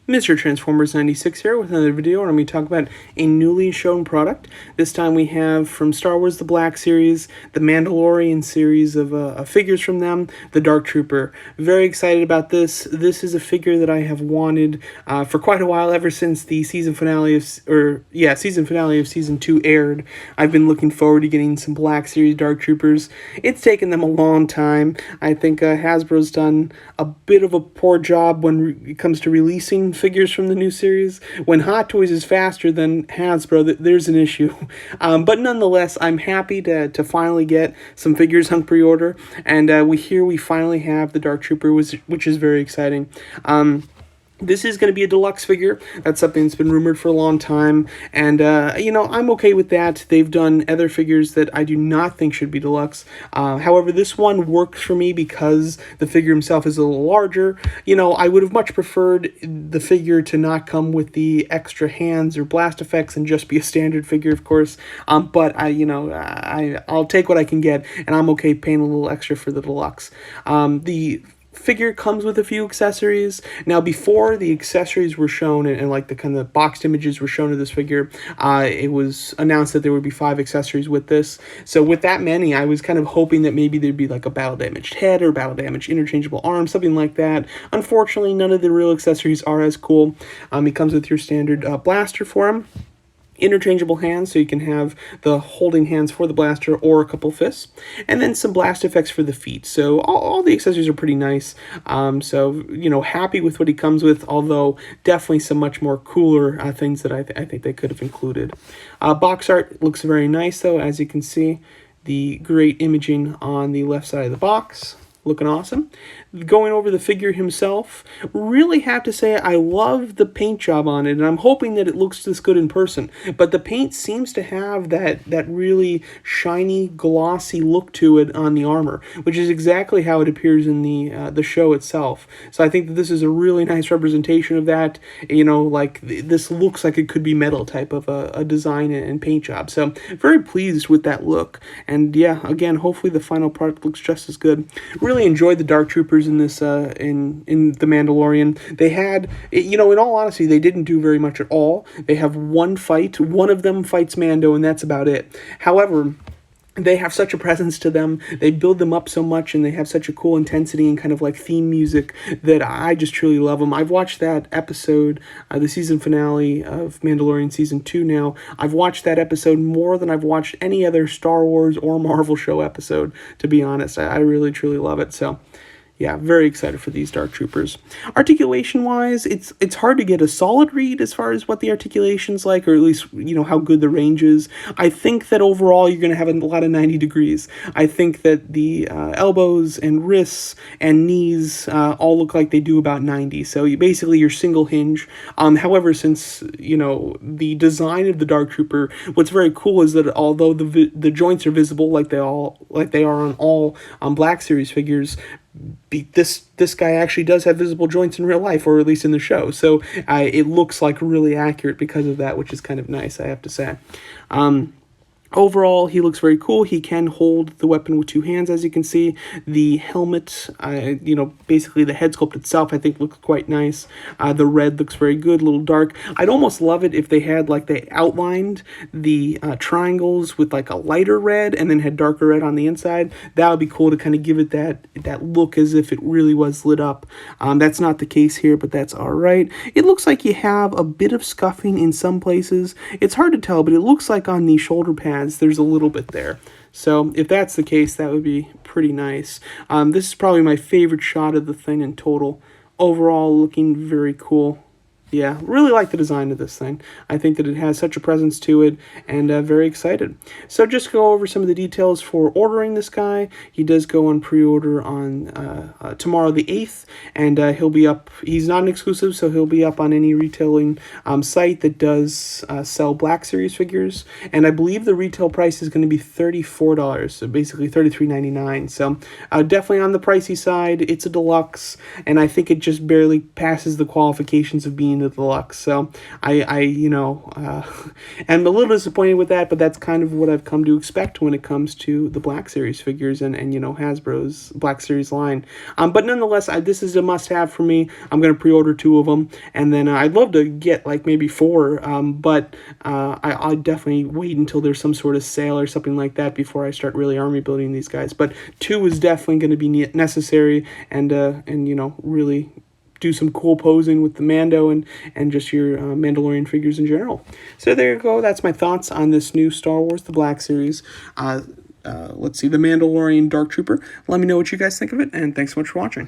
Mr. Transformers 96 here with another video, and I'm going to talk about a newly shown product. This time we have from Star Wars The Black Series, the Mandalorian series of figures from them, the Dark Trooper. Very excited about this. This is a figure that I have wanted for quite a while, ever since the season finale of Season 2 aired. I've been looking forward to getting some Black Series Dark Troopers. It's taken them a long time. I think Hasbro's done a bit of a poor job when it comes to releasing figures from the new series. When Hot Toys is faster than Hasbro, there's an issue. But nonetheless, I'm happy to finally get some figures on pre-order, and we finally have the Dark Trooper, which is very exciting. This is going to be a deluxe figure. That's something that's been rumored for a long time. And, I'm okay with that. They've done other figures that I do not think should be deluxe. However, this one works for me because the figure himself is a little larger. I would have much preferred the figure to not come with the extra hands or blast effects and just be a standard figure, of course. But I'll take what I can get, and I'm okay paying a little extra for the deluxe. The figure comes with a few accessories. Now, before the accessories were shown and like the kind of boxed images were shown of this figure, it was announced that there would be 5 accessories with this. So with that many, I was kind of hoping that maybe there'd be like a battle damaged head or battle damaged interchangeable arm, something like that. Unfortunately, none of the real accessories are as cool. It comes with your standard blaster for him. Interchangeable hands, so you can have the holding hands for the blaster or a couple fists, and then some blast effects for the feet. So all the accessories are pretty nice. Happy with what he comes with, although definitely some much more cooler things that I think they could have included. Box art looks very nice, though, as you can see. The great imaging on the left side of the box. Looking awesome. Going over the figure himself, really have to say I love the paint job on it, and I'm hoping that it looks this good in person. But the paint seems to have that really shiny, glossy look to it on the armor, which is exactly how it appears in the show itself. So I think that this is a really nice representation of that. This looks like it could be metal type of a design and paint job. So very pleased with that look. And yeah, again, hopefully the final product looks just as good. Really enjoyed the Dark Troopers in this in The Mandalorian. They had, in all honesty, they didn't do very much at all. They have one fight. One of them fights Mando, and that's about it. However, they have such a presence to them, they build them up so much, and they have such a cool intensity and kind of like theme music that I just truly love them. I've watched that episode, the season finale of Mandalorian Season 2 now. I've watched that episode more than I've watched any other Star Wars or Marvel show episode, to be honest. I really, truly love it. So yeah, very excited for these Dark Troopers. Articulation-wise, it's hard to get a solid read as far as what the articulation's like, or at least, how good the range is. I think that overall you're going to have a lot of 90 degrees. I think that the elbows and wrists and knees all look like they do about 90. So you're single hinge. However, since, the design of the Dark Trooper, what's very cool is that although the joints are visible like they are on all Black Series figures, this guy actually does have visible joints in real life, or at least in the show. So it looks like really accurate because of that, which is kind of nice, I have to say. Overall, he looks very cool. He can hold the weapon with 2 hands, as you can see. The helmet, basically the head sculpt itself, I think looks quite nice. The red looks very good, a little dark. I'd almost love it if they had, they outlined the triangles with, a lighter red and then had darker red on the inside. That would be cool to kind of give it that look as if it really was lit up. That's not the case here, but that's all right. It looks like you have a bit of scuffing in some places. It's hard to tell, but it looks like on the shoulder pads, there's a little bit there. So if that's the case, that would be pretty nice. This is probably my favorite shot of the thing in total. Overall, looking very cool. Yeah, really like the design of this thing. I think that it has such a presence to it, and very excited. So just to go over some of the details for ordering this guy. He does go on pre-order on tomorrow the 8th, and he'll be up. He's not an exclusive, so he'll be up on any retailing site that does sell Black Series figures. And I believe the retail price is going to be $34, so basically $33.99. So definitely on the pricey side. It's a deluxe, and I think it just barely passes the qualifications of being getting the deluxe. So I you know, am a little disappointed with that, but that's kind of what I've come to expect when it comes to the Black Series figures and you know, Hasbro's Black Series line. But nonetheless, this is a must-have for me. I'm going to pre-order 2 of them, and then I'd love to get like maybe 4, but I'll definitely wait until there's some sort of sale or something like that before I start really army building these guys. But 2 is definitely going to be necessary, and you know, really do some cool posing with the Mando and just your Mandalorian figures in general. So there you go. That's my thoughts on this new Star Wars The Black Series. Let's see, the Mandalorian Dark Trooper. Let me know what you guys think of it, and thanks so much for watching.